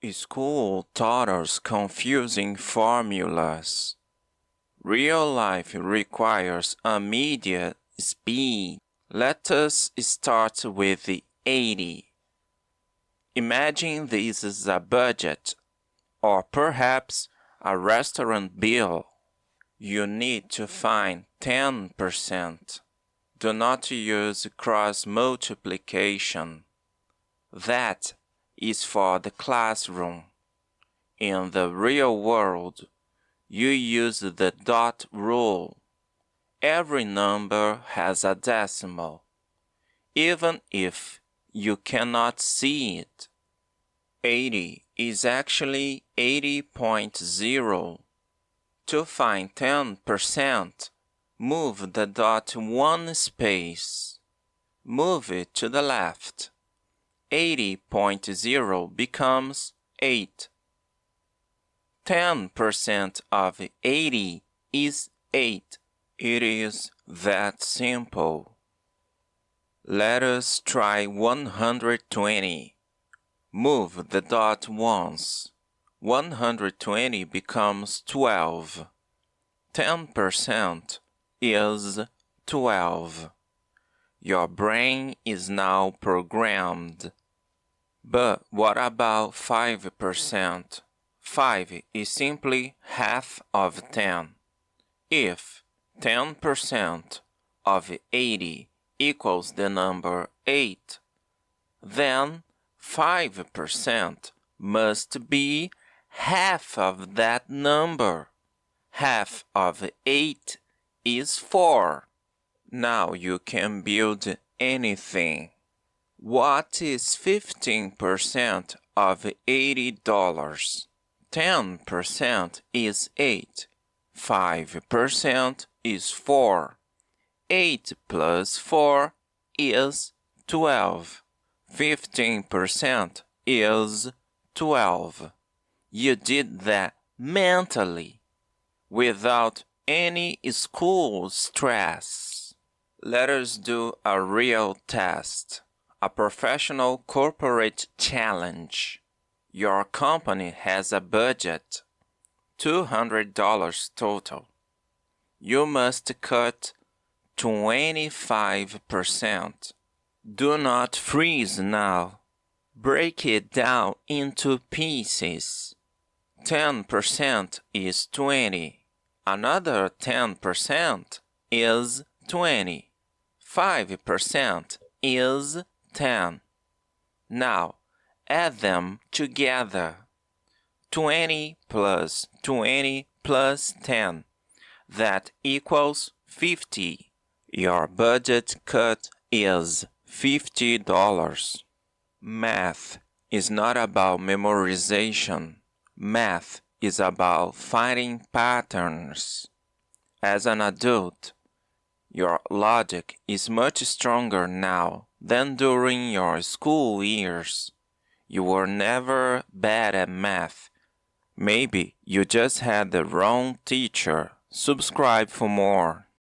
School taught us confusing formulas. Real life requires immediate speed. Let us start with the 80. Imagine this is a budget, or perhaps a restaurant bill. You need to find 10%. Do not use cross multiplication. That is for the classroom. In the real world, you use the dot rule. Every number has a decimal, even if you cannot see it. 80 is actually 80.0. To find 10%, move the dot one space. Move it to the left. 80.0 becomes 8. 10% of 80 is 8. It is that simple. Let us try 120. Move the dot once. 120 becomes 12. 10% is 12. Your brain is now programmed. But what about 5%? 5 is simply half of 10. If 10% of 80 equals the number 8, then 5% must be half of that number. Half of 8 is 4. Now you can build anything. What is 15% of $80? 10% is 8. 5% is 4. 8 plus 4 is 12. 15% is 12. You did that mentally, without any school stress. Let us do a real test, a professional corporate challenge. Your company has a budget, $200 total. You must cut 25%. Do not freeze now. Break it down into pieces. 10% is 20. Another 10% is 20. 5% is 10. Now, add them together. 20 plus 20 plus 10. That equals 50. Your budget cut is $50. Math is not about memorization. Math is about finding patterns. As an adult, your logic is much stronger now than during your school years. You were never bad at math. Maybe you just had the wrong teacher. Subscribe for more.